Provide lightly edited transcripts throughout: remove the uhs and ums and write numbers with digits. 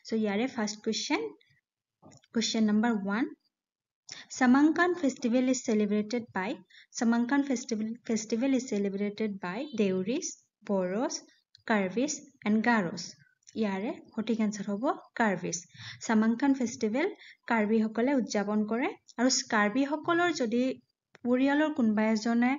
So yare first question number 1. Samankan festival is celebrated by Deuris, Boros, Karvis and Garos. Yare hotik answer hobo Karvis. Samankan festival Karbi hokole udjapon kore aru Karbi hokolor jodi purialor kunba ejone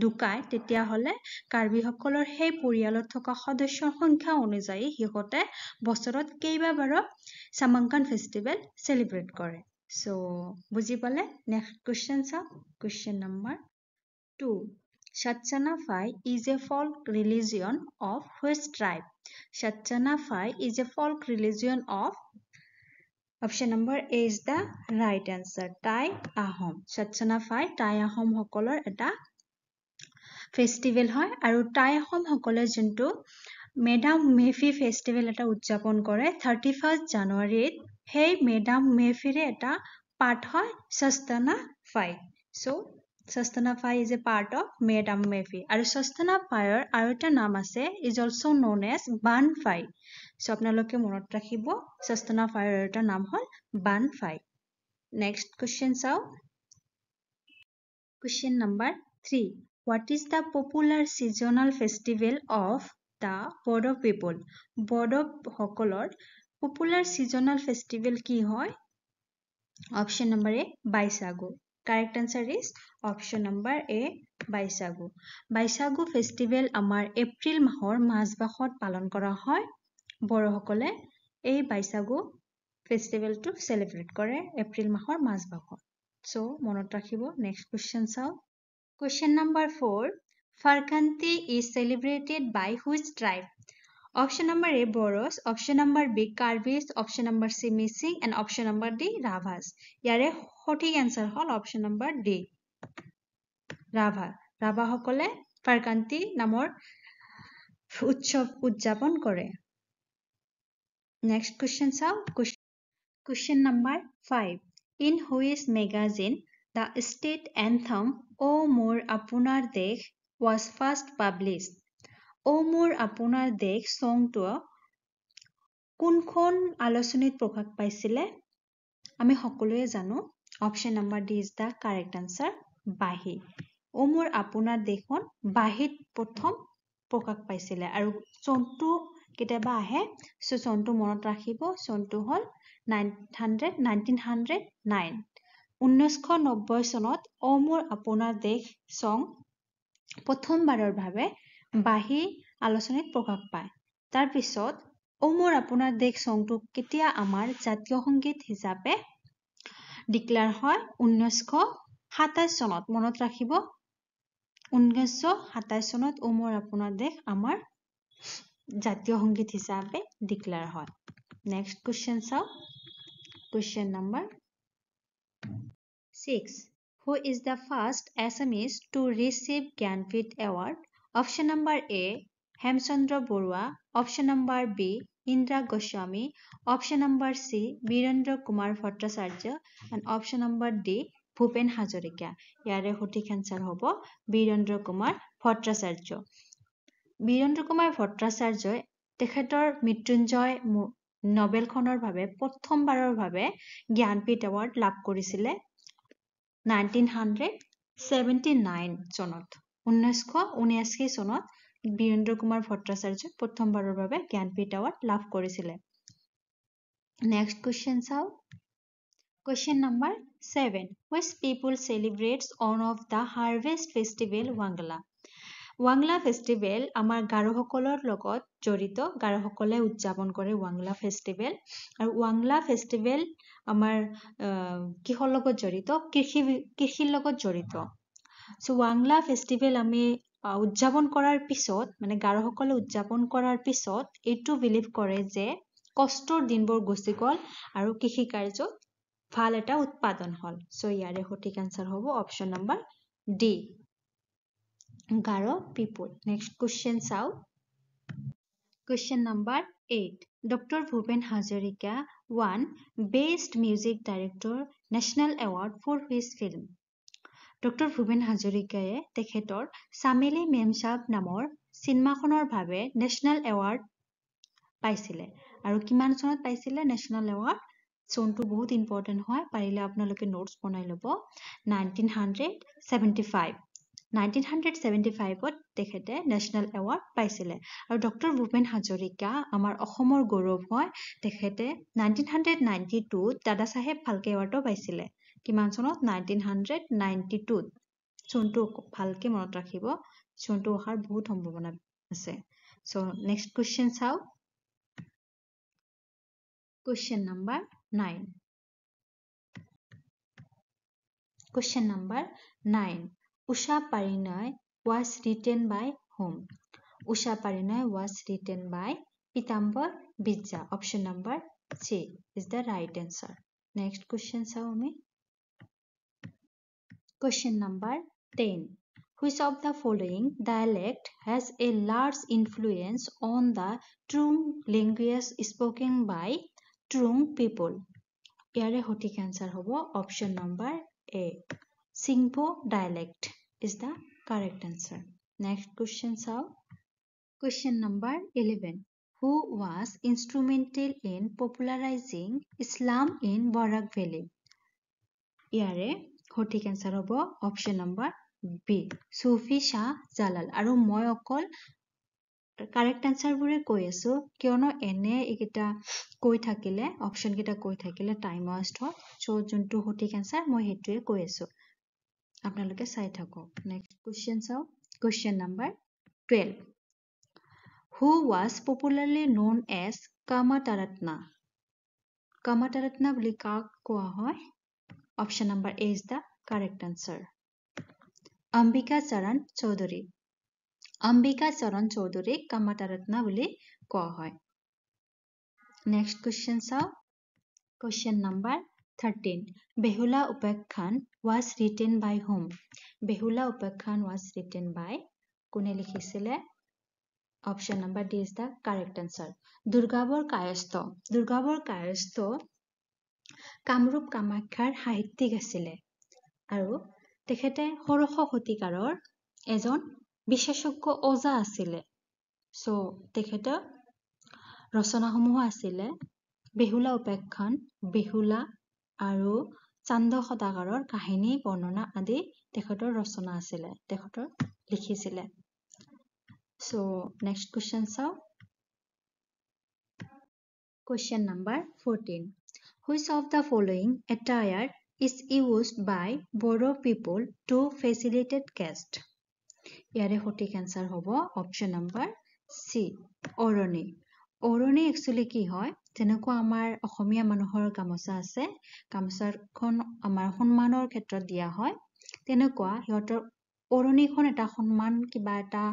দুকাই তেতিয়া হলে কাৰ্বি সকলৰ সেই পৰিয়ালত থকা সদস্যৰ সংখ্যা অনুযায়ী হিহতে বছৰত কেইবাবাৰ সামাংকান ফেষ্টিভেল সেলিব্ৰেট কৰে সো বুজি পালে নেক্সট কোৱেশ্চন চাও question number 2 Shachana Fai is a folk religion of which tribe? Shachana Fai is a folk religion of option number A is the right answer. Tai Ahom. Shachana Fai Tai Ahom hokolor eta festival হয় আৰু টাই আহোম সকলে যোনটো madam মেফি festival এটা উদযাপন কৰে 31 জানুৱাৰীত সেই madam মেফিৰে এটা পাৰ্ট হয় সস্তানা ফাই সো সস্তানা ফাই ইজ এ পাৰ্ট অফ মেডাম মেফি আৰু সস্তানা ফাইৰ আৰু এটা নাম আছে ইজ অলসো নন এজ বান ফাই সো আপোনালোকে মনত ৰাখিব সস্তানা ফাইৰ এটা নাম হ'ল বান ফাই নেক্সট কোৱেশ্চন চাও question number 3 What is the popular seasonal festival of the Bodo people? Bodo hokolor popular seasonal festival ki hoy? Option number A, Baisagu. Correct answer is option number A, Baisagu. Baisagu festival amar April mahor mazbahot palon kora hoy. Boro hokole ei Baisagu festival to celebrate kore April mahor mazbahot. So monot rakhibo next question sao. Question number 4. Farkanti is celebrated by which tribe? Option number A, Boros. Option number B, Karvis. Option number C, Mising. And option number D, Ravas. Yare hotik answer hol option number D. Rava. Rava hokole Farkanti namor utsav udjapon kore. Next question sao. Question number 5. In which magazine the state anthem O More Apunar Dekh was first published? O More Apunar Dekh song to কোনখন আলোচনীত প্ৰকাশ পাইছিলে আমি সকলোৱে জানো option number D is the correct answer বাহি ও মোৰ আপোনাৰ দেশখন বাহিত প্ৰথম প্ৰকাশ পাইছিলে আৰু চনটো কেতিয়াবা আহে সো চনটো মনত ৰাখিব চনটো হ'ল 1909 1990 চনত ও মোৰ আপোনাৰ দেশ সং প্ৰথমবাৰৰ বাবে বাহি আলোচনীত প্ৰকাশ পায় তাৰ পিছত ও মোৰ আপোনাৰ দেশ সংটো কেতিয়া আমাৰ জাতীয় সংগীত হিচাপে ডিক্লেয়াৰ হয় 1927 চনত মনত ৰাখিব 1927 চনত ও মোৰ আপোনাৰ দেশ আমাৰ জাতীয় সংগীত হিচাপে ডিক্লেয়াৰ হয় নেক্সট কোৱেশ্চন চাও question number 6. Who is the first Assamese to receive Gyanpith Award? Option number A, Hemchandra Borua. Option number B, Indra Goswami. Option number C, Virendra Kumar Bhattacharya. And option number D, Bhupen Hazarika. Yare hotik answer hobo Virendra Kumar Bhattacharya. Virendra Kumar Bhattacharya tekhetor Mrityunjay Nobel khonor bhabe prothom barar bhabe Gyanpith Award লাভ কৰিছিলে 1979 চনত 1979 চনত বীৰেন্দ্ৰ কুমাৰ ভট্টাচাৰ্য প্ৰথমবাৰৰ বাবে Jnanpith award লাভ কৰিছিলে next question চাও question number 7 which people celebrates one of the harvest festival Wangla Wangla festival আমাৰ গাৰোসকলৰ লগত জড়িত গাৰোসকলে উদযাপন কৰে Wangla festival আৰু Wangla festival আমাৰ কিহৰ লগত জড়িত কৃষিৰ লগত জড়িত সো Wangla festival আমি উদযাপন কৰাৰ পিছত মানে গাৰোসকলে উদযাপন কৰাৰ পিছত এটো বিলিভ কৰে যে কষ্টৰ দিনবোৰ গুছি গল আৰু কৃষি কাৰ্যত ভাল এটা উৎপাদন হল সো ইয়াৰে সঠিক আনসাৰ হ'ব option number D Garo people. Next question sao. Question number 8. Dr. Bhupen Hazarika won Best Music Director National Award for his film. Dr. Bhupen Hazarika tekhetor Samili Memsab namor cinema khonor bhabe National Award paisile আৰু কিমান চনত পাইছিলে national award চনটো বহুত important হয় পাৰিলে আপোনালোকে notes বনাই ল'ব 1975 1975ত তেখেতে নেশ্যনেল এৱাৰ্ড পাইছিলে আৰু ডক্টৰ ভূপেন হাজৰিকা আমাৰ অসমৰ গৌৰৱ হয় তেখেতে 1992ত দাদা চাহেব ফাল্কে এৱাৰ্ডো পাইছিলে কিমান চনত 1992ত চনটো ভালকে মনত ৰাখিব চনটো অহাৰ বহুত সম্ভাৱনা আছে সো নেক্সট কোৱেশ্চন চাও Question number 9. Question number 9. Usha Parinoy was written by whom? Usha Parinoy was written by Pitambar Bijja. Option number C is the right answer. Next question, Saomi. Question number 10. Which of the following dialect has a large influence on the Trung language spoken by Trung people? Yare hotik answer hobo option number A. Singpho dialect is the correct answer. Next question sao. Question number 11. Who was instrumental in popularizing Islam in Barak Valley? Yare hotik answer hobo option number B. Sufi Shah Jalal. Aru moi okol correct আনসাৰবোৰে কৈ আছো কিয়নো এনে এইকেইটা কৈ থাকিলে option কেইটা কৈ থাকিলে টাইম ওয়েস্ট হয় সো যোনটো সঠিক আনসার মই হেতুৱে কৈ আছো আপোনালোকে চাই থাকক নেক্সট কোৱেশ্চন চাও question number 12 Who was popularly known as Kamataratna বুলি কাক কোৱা হয় option number A is the correct answer Ambika Charan Chaudhary Ambika Charan Chaudhary Kamataratna বুলি কোৱা হয় Next question sao Question number 13 Behula Upakhyan was written by whom Behula Upakhyan was written by কোনে লিখিছিলে Option number D is the correct answer Durgabor Kayastho Kamrup Kamakhyar সাহিত্যিক আছিলে আৰু তেখেতে ষোড়শ শতিকাৰৰ এজন বিশেষজ্ঞ ওজা আছিলে সো তেখেতৰ ৰচনাসমূহ আছিলে বেহুলা উপাখ্যান বেহুলা আৰু চান্দ সদাগৰৰ কাহিনী বৰ্ণনা আদি তেখেতৰ ৰচনা আছিলে তেখেতৰ লিখিছিলে সো নেক্সট কোৱেশ্চন চাও Question number 14 Which of the following attire is used by Bodo people to facilitate guest ইয়াৰে সঠিক আনসাৰ হ'ব অপচন নম্বৰ C অৰণি একচুয়ালি কি হয় যেনেকুৱা আমাৰ অসমীয়া মানুহৰ গামোচা আছে গামোচাখন আমাৰ সন্মানৰ ক্ষেত্ৰত দিয়া হয় তেনেকুৱা হিহঁতৰ অৰণিখন এটা সন্মান কিবা এটা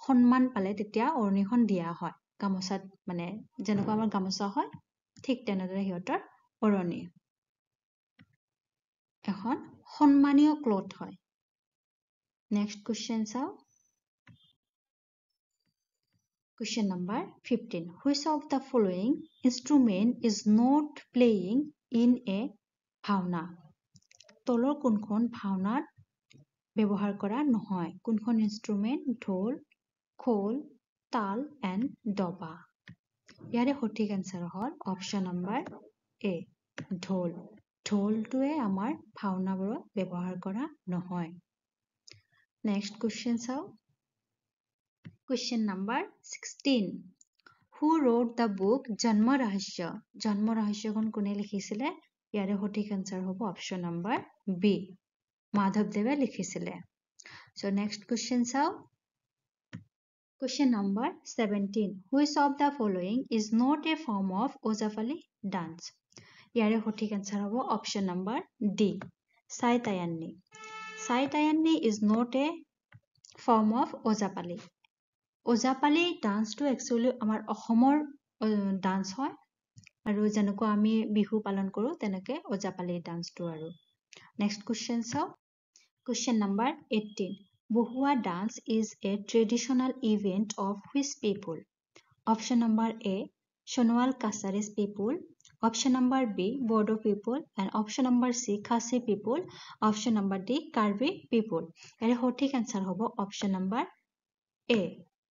সন্মান পালে তেতিয়া অৰণিখন দিয়া হয় গামোচাত মানে যেনেকুৱা আমাৰ গামোচা হয় ঠিক তেনেদৰে হিহঁতৰ অৰণি এখন সন্মানীয় ক্লথ হয় নেক্সট কোৱেশ্চন চাও Question number 15. Which of the following instrument is not playing in a bhavna? তলৰ কোনখন ভাওনাত ব্যৱহাৰ কৰা নহয় কোনখন ইনস্ট্ৰুমেন্ট ঢোল খোল তাল এণ্ড দবা ইয়াৰে সঠিক আনসাৰ হ'ল অপচন নম্বৰ A ঢোলটোৱে আমাৰ ভাওনাবোৰত ব্যৱহাৰ কৰা নহয় নেক্সট কোৱেশ্চন চাও Question number 16. Who wrote the book Janma Rahasya কোনে লিখিছিলে ইয়াৰে সঠিক আনসাৰ হ'ব অপচন নম্বৰ B মাধৱদেৱে লিখিছিলে So next question চাও Question number 17. Which of the following is not a form of Ojapali dance ইয়াৰে সঠিক আনসাৰ হ'ব option number D Saitayanni is not a form of Ojapali dance to actually আমাৰ অসমৰ dance হয় আৰু যেনেকুৱা আমি বিহু পালন কৰো তেনেকে Ojapali dance to আৰু next question চাও question number 18 Bohua dance is a traditional event of which people option number A Sonowal Kasaris people option number B Bodo people and option number C Khasi people option number D Karbi people এর সঠিক answer হ'ব option number A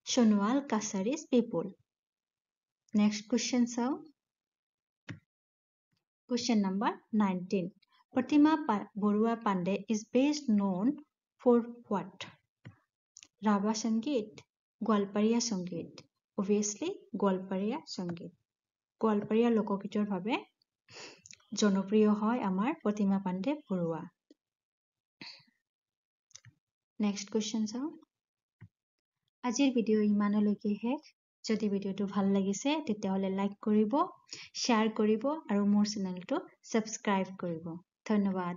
Sonowal Kasaris people. Next question, so Question number 19. Pratima Borua Pandey is best known for what? Rava Sangeet, Gwalpariya Sangeet. Obviously, Gwalpariya Sangeet. Gwalpariya লোকগীতৰ ভাৱে জনপ্ৰিয় হয় আমাৰ Pratima Pandey Barua. Next question চাওঁ। আজিৰ ভিডিঅ' ইমানলৈকে শেষ। যদি ভিডিঅ'টো ভাল লাগিছে তেতিয়াহ'লে লাইক কৰিব, শ্বেয়াৰ কৰিব আৰু মোৰ চেনেলটো ছাবস্ক্ৰাইব কৰিব। ধন্যবাদ।